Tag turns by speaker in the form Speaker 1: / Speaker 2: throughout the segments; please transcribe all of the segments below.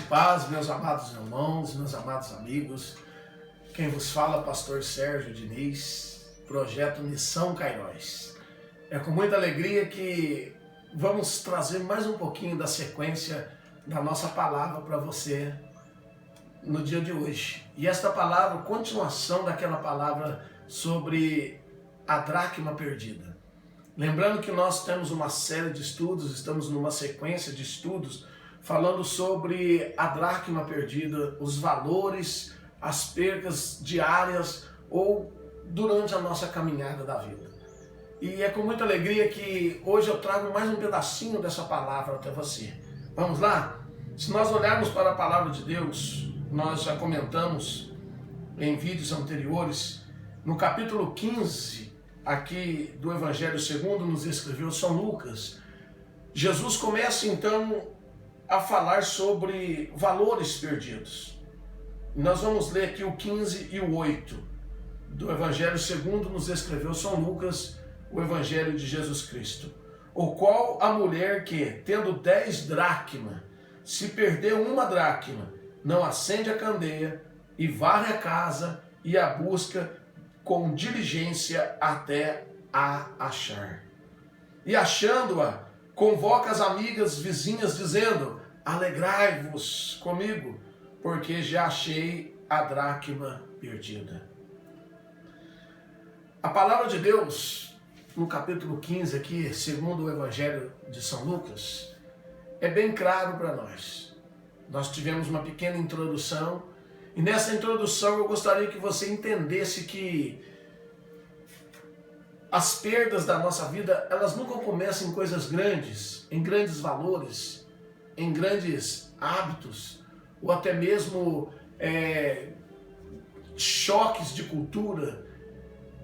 Speaker 1: paz, meus amados irmãos, meus amados amigos. Quem vos fala, pastor Sérgio Diniz, projeto Missão Kairos. É com muita alegria que vamos trazer mais um pouquinho da sequência da nossa palavra para você no dia de hoje. E esta palavra, continuação daquela palavra sobre a dracma perdida. Lembrando que nós temos uma série de estudos, estamos numa sequência de estudos falando sobre a dracma perdida, os valores, as percas diárias ou durante a nossa caminhada da vida. E é com muita alegria que hoje eu trago mais um pedacinho dessa palavra até você. Vamos lá? Se nós olharmos para a palavra de Deus, nós já comentamos em vídeos anteriores, no capítulo 15 aqui do Evangelho segundo nos escreveu São Lucas, Jesus começa então a falar sobre valores perdidos. Nós vamos ler aqui o 15 e o 8 do Evangelho segundo nos escreveu São Lucas, o Evangelho de Jesus Cristo. O qual a mulher que, tendo 10 dracmas, se perdeu uma dracma, não acende a candeia e varre a casa e a busca com diligência até a achar. E achando-a, convoca as amigas vizinhas, dizendo: alegrai-vos comigo, porque já achei a dracma perdida. A palavra de Deus, no capítulo 15 aqui, segundo o Evangelho de São Lucas, é bem claro para nós. Nós tivemos uma pequena introdução, e nessa introdução eu gostaria que você entendesse que as perdas da nossa vida, elas nunca começam em coisas grandes, em grandes valores, em grandes hábitos, ou até mesmo choques de cultura,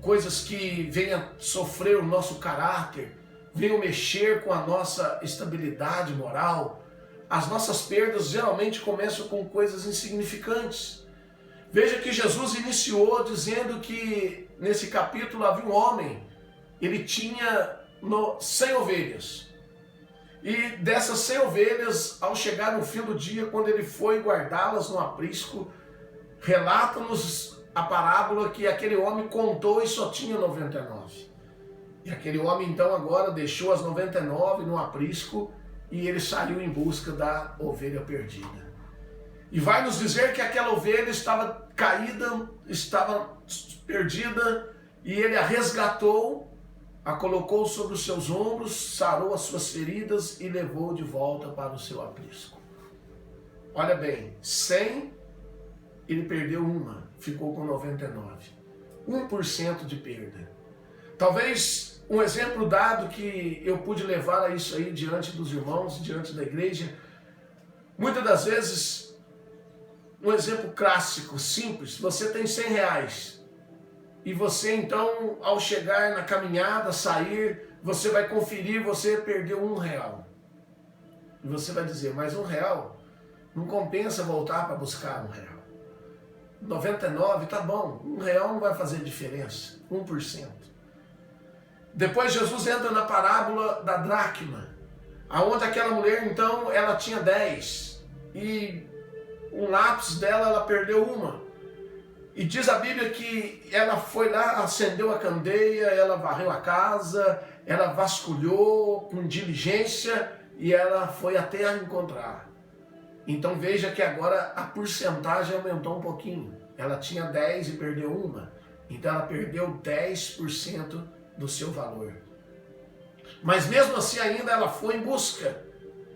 Speaker 1: coisas que venham sofrer o nosso caráter, venham mexer com a nossa estabilidade moral. As nossas perdas geralmente começam com coisas insignificantes. Veja que Jesus iniciou dizendo que nesse capítulo havia um homem, ele tinha 100 ovelhas. E dessas 100 ovelhas, ao chegar no fim do dia, quando ele foi guardá-las no aprisco, relata-nos a parábola que aquele homem contou e só tinha 99. E aquele homem então agora deixou as 99 no aprisco e ele saiu em busca da ovelha perdida. E vai nos dizer que aquela ovelha estava caída, estava perdida, e ele a resgatou, a colocou sobre os seus ombros, sarou as suas feridas e levou de volta para o seu aprisco. Olha bem, 100, ele perdeu uma, ficou com 99. 1% de perda. Talvez um exemplo dado que eu pude levar a isso aí diante dos irmãos, diante da igreja, muitas das vezes, um exemplo clássico, simples, você tem 100 reais. E você então, ao chegar na caminhada, sair, você vai conferir, você perdeu R$1. E você vai dizer, mas R$1 não compensa voltar para buscar R$1. 99, tá bom, R$1 não vai fazer diferença, 1%. Depois Jesus entra na parábola da dracma, aonde aquela mulher então, ela tinha 10, e um lápis dela, ela perdeu uma. E diz a Bíblia que ela foi lá, acendeu a candeia, ela varreu a casa, ela vasculhou com diligência e ela foi até a encontrar. Então veja que agora a porcentagem aumentou um pouquinho. Ela tinha 10 e perdeu uma. Então ela perdeu 10% do seu valor. Mas mesmo assim ainda ela foi em busca.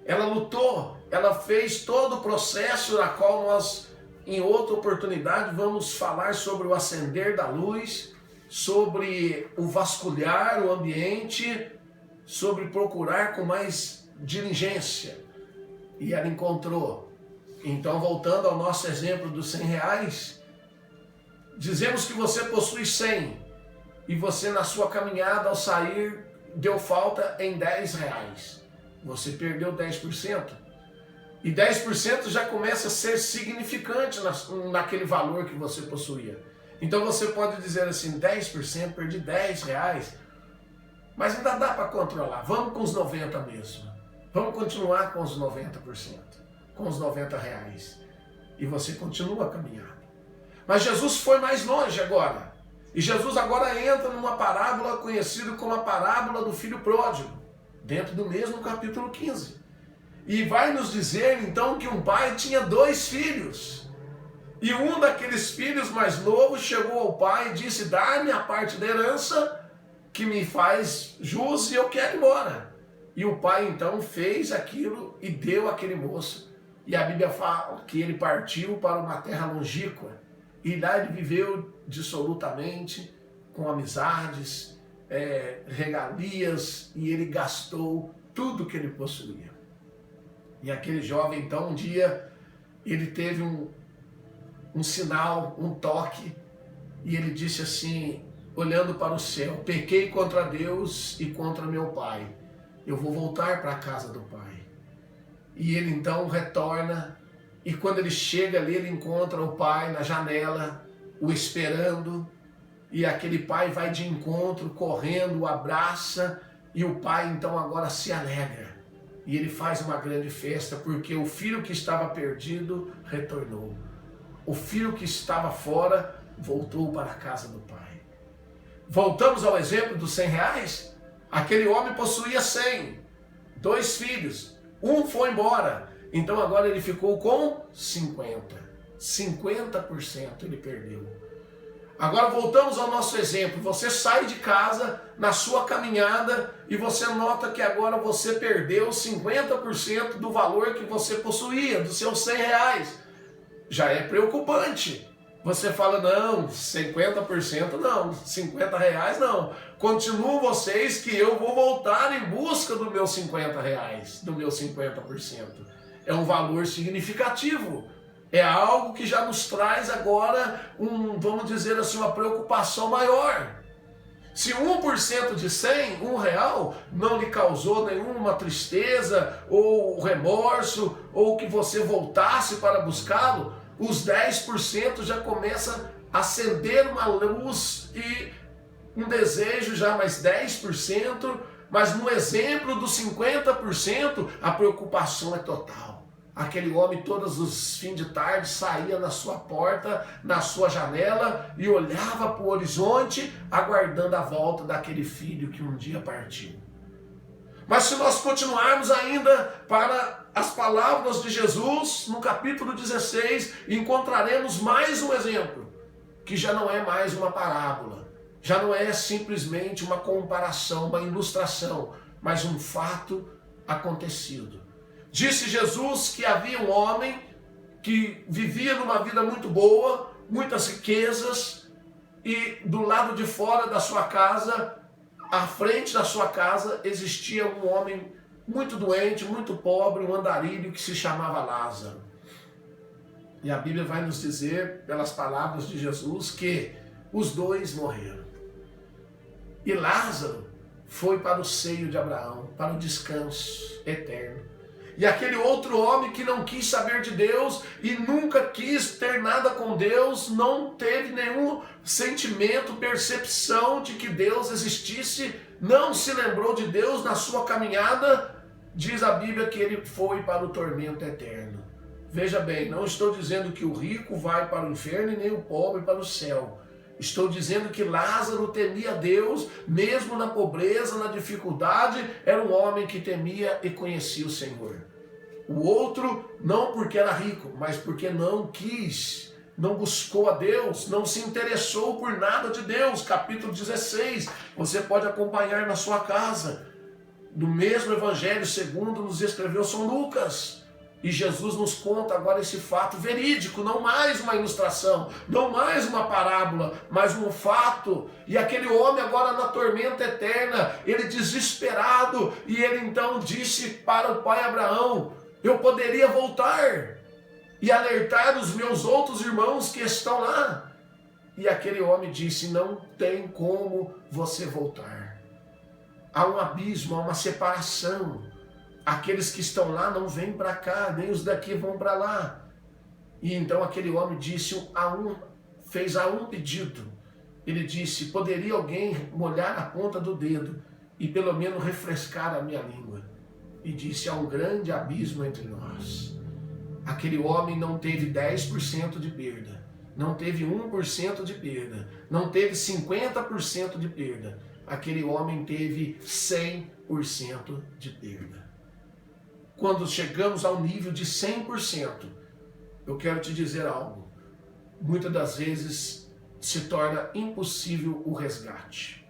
Speaker 1: Ela lutou, ela fez todo o processo na qual nós, em outra oportunidade, vamos falar sobre o acender da luz, sobre o vasculhar o ambiente, sobre procurar com mais diligência. E ela encontrou. Então, voltando ao nosso exemplo dos 100 reais, dizemos que você possui 100 e você na sua caminhada ao sair deu falta em 10 reais. Você perdeu 10%. E 10% já começa a ser significante naquele valor que você possuía. Então você pode dizer assim, 10%, perdi 10 reais, mas ainda dá para controlar. Vamos com os 90% mesmo. Vamos continuar com os 90%. com os 90 reais. E você continua a caminhada. Mas Jesus foi mais longe agora. E Jesus agora entra numa parábola conhecida como a parábola do filho pródigo, dentro do mesmo capítulo 15. E vai nos dizer então que um pai tinha 2 filhos. E um daqueles filhos mais novos chegou ao pai e disse: dá-me a parte da herança que me faz jus e eu quero ir embora. E o pai então fez aquilo e deu àquele moço. E a Bíblia fala que ele partiu para uma terra longínqua. E lá ele viveu dissolutamente, com amizades, regalias, e ele gastou tudo que ele possuía. E aquele jovem então um dia, ele teve um sinal, um toque, e ele disse assim, olhando para o céu: pequei contra Deus e contra meu pai, eu vou voltar para a casa do pai. E ele então retorna, e quando ele chega ali, ele encontra o pai na janela, o esperando, e aquele pai vai de encontro, correndo, o abraça, e o pai então agora se alegra. E ele faz uma grande festa, porque o filho que estava perdido retornou. O filho que estava fora voltou para a casa do pai. Voltamos ao exemplo dos 100 reais. Aquele homem possuía 100, 2 filhos. Um foi embora, então agora ele ficou com 50. 50% ele perdeu. Agora voltamos ao nosso exemplo. Você sai de casa na sua caminhada e você nota que agora você perdeu 50% do valor que você possuía, dos seus 100 reais. Já é preocupante. Você fala: não, 50% não, 50 reais não. Continuam vocês que eu vou voltar em busca do meu 50 reais, do meu 50%. É um valor significativo. É algo que já nos traz agora, vamos dizer assim, uma preocupação maior. Se 1% de 100, R$1, não lhe causou nenhuma tristeza, ou remorso, ou que você voltasse para buscá-lo, os 10% já começa a acender uma luz e um desejo já mais 10%, mas no exemplo dos 50%, a preocupação é total. Aquele homem todos os fins de tarde saía na sua porta, na sua janela e olhava para o horizonte, aguardando a volta daquele filho que um dia partiu. Mas se nós continuarmos ainda para as palavras de Jesus, no capítulo 16, encontraremos mais um exemplo, que já não é mais uma parábola, já não é simplesmente uma comparação, uma ilustração, mas um fato acontecido. Disse Jesus que havia um homem que vivia numa vida muito boa, muitas riquezas, e do lado de fora da sua casa, à frente da sua casa, existia um homem muito doente, muito pobre, um andarilho que se chamava Lázaro. E a Bíblia vai nos dizer, pelas palavras de Jesus, que os dois morreram. E Lázaro foi para o seio de Abraão, para o descanso eterno. E aquele outro homem que não quis saber de Deus e nunca quis ter nada com Deus, não teve nenhum sentimento, percepção de que Deus existisse, não se lembrou de Deus na sua caminhada, diz a Bíblia que ele foi para o tormento eterno. Veja bem, não estou dizendo que o rico vai para o inferno e nem o pobre para o céu. Estou dizendo que Lázaro temia Deus, mesmo na pobreza, na dificuldade, era um homem que temia e conhecia o Senhor. O outro, não porque era rico, mas porque não quis, não buscou a Deus, não se interessou por nada de Deus. Capítulo 16, você pode acompanhar na sua casa. No mesmo evangelho segundo nos escreveu São Lucas. E Jesus nos conta agora esse fato verídico, não mais uma ilustração, não mais uma parábola, mas um fato. E aquele homem agora na tormenta eterna, ele desesperado, e ele então disse para o pai Abraão: eu poderia voltar e alertar os meus outros irmãos que estão lá. E aquele homem disse: não tem como você voltar. Há um abismo, há uma separação. Aqueles que estão lá não vêm para cá, nem os daqui vão para lá. E então aquele homem fez a um pedido. Ele disse: poderia alguém molhar a ponta do dedo e pelo menos refrescar a minha língua? E disse: há um grande abismo entre nós. Aquele homem não teve 10% de perda, não teve 1% de perda, não teve 50% de perda. Aquele homem teve 100% de perda. Quando chegamos ao nível de 100%, eu quero te dizer algo. Muitas das vezes se torna impossível o resgate.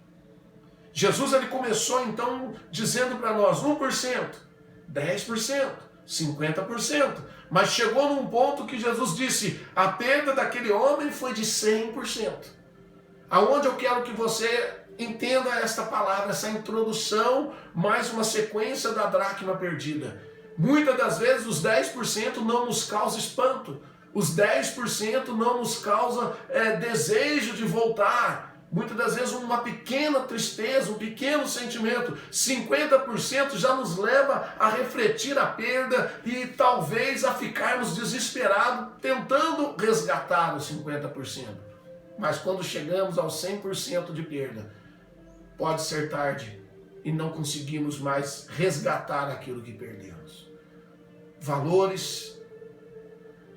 Speaker 1: Jesus ele começou então dizendo para nós 1%, 10%, 50%, mas chegou num ponto que Jesus disse, a perda daquele homem foi de 100%. Aonde eu quero que você entenda esta palavra, essa introdução, mais uma sequência da dracma perdida. Muitas das vezes os 10% não nos causa espanto, os 10% não nos causa desejo de voltar. Muitas das vezes uma pequena tristeza, um pequeno sentimento, 50% já nos leva a refletir a perda e talvez a ficarmos desesperados tentando resgatar os 50%. Mas quando chegamos aos 100% de perda, pode ser tarde e não conseguimos mais resgatar aquilo que perdemos. Valores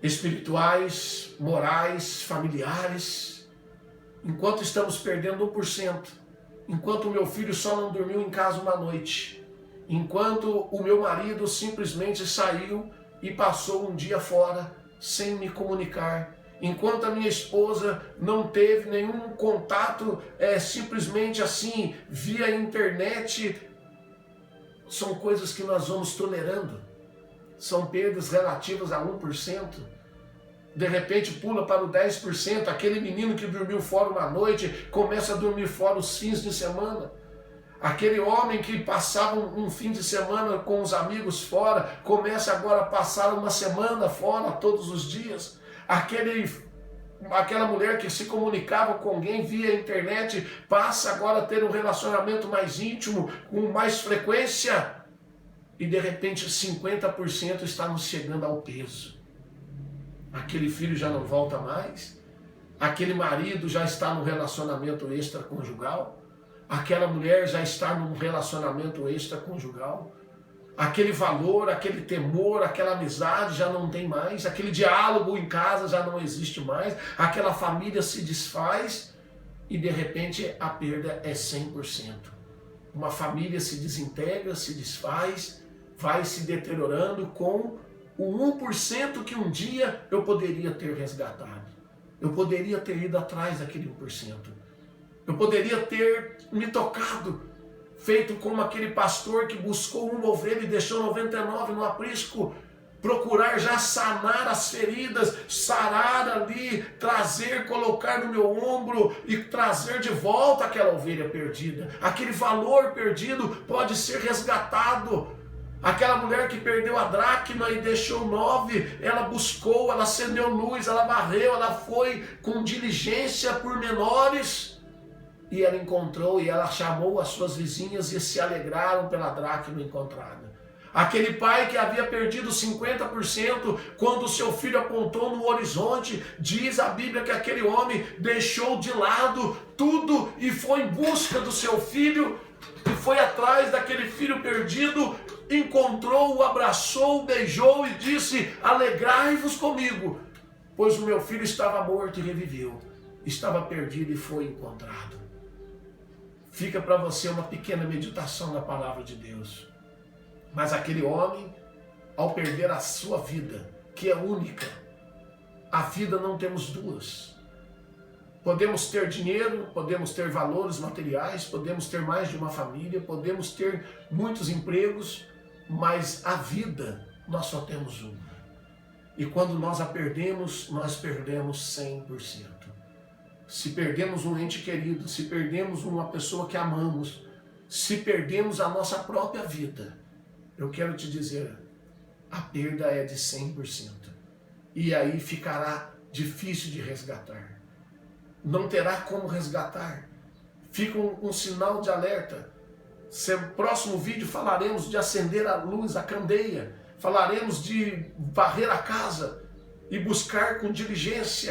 Speaker 1: espirituais, morais, familiares. Enquanto estamos perdendo 1%, enquanto o meu filho só não dormiu em casa uma noite, enquanto o meu marido simplesmente saiu e passou um dia fora sem me comunicar, enquanto a minha esposa não teve nenhum contato simplesmente assim via internet, são coisas que nós vamos tolerando, são perdas relativas a 1%. De repente pula para o 10%, aquele menino que dormiu fora uma noite, começa a dormir fora os fins de semana. Aquele homem que passava um fim de semana com os amigos fora, começa agora a passar uma semana fora todos os dias. Aquela mulher que se comunicava com alguém via internet, passa agora a ter um relacionamento mais íntimo, com mais frequência. E de repente 50% está nos chegando ao peso. Aquele filho já não volta mais, aquele marido já está num relacionamento extraconjugal, aquela mulher já está num relacionamento extraconjugal, aquele valor, aquele temor, aquela amizade já não tem mais, aquele diálogo em casa já não existe mais, aquela família se desfaz e de repente a perda é 100%. Uma família se desintegra, se desfaz, vai se deteriorando com o 1% que um dia eu poderia ter resgatado. Eu poderia ter ido atrás daquele 1%. Eu poderia ter me tocado, feito como aquele pastor que buscou uma ovelha e deixou 99 no aprisco, procurar já sanar as feridas, sarar ali, trazer, colocar no meu ombro e trazer de volta aquela ovelha perdida. Aquele valor perdido pode ser resgatado. Aquela mulher que perdeu a dracma e deixou 9, ela buscou, ela acendeu luz, ela varreu, ela foi com diligência por menores e ela encontrou e ela chamou as suas vizinhas e se alegraram pela dracma encontrada. Aquele pai que havia perdido 50%, quando o seu filho apontou no horizonte, diz a Bíblia que aquele homem deixou de lado tudo e foi em busca do seu filho, e foi atrás daquele filho perdido, encontrou, o abraçou, beijou e disse: alegrai-vos comigo, pois o meu filho estava morto e reviveu, estava perdido e foi encontrado. Fica para você uma pequena meditação na palavra de Deus. Mas aquele homem, ao perder a sua vida, que é única, a vida não temos duas. Podemos ter dinheiro, podemos ter valores materiais, podemos ter mais de uma família, podemos ter muitos empregos, mas a vida nós só temos uma. E quando nós a perdemos, nós perdemos 100%. Se perdemos um ente querido, se perdemos uma pessoa que amamos, se perdemos a nossa própria vida, eu quero te dizer, a perda é de 100%. E aí ficará difícil de resgatar. Não terá como resgatar. Fica um sinal de alerta. No próximo vídeo falaremos de acender a luz, a candeia. Falaremos de varrer a casa e buscar com diligência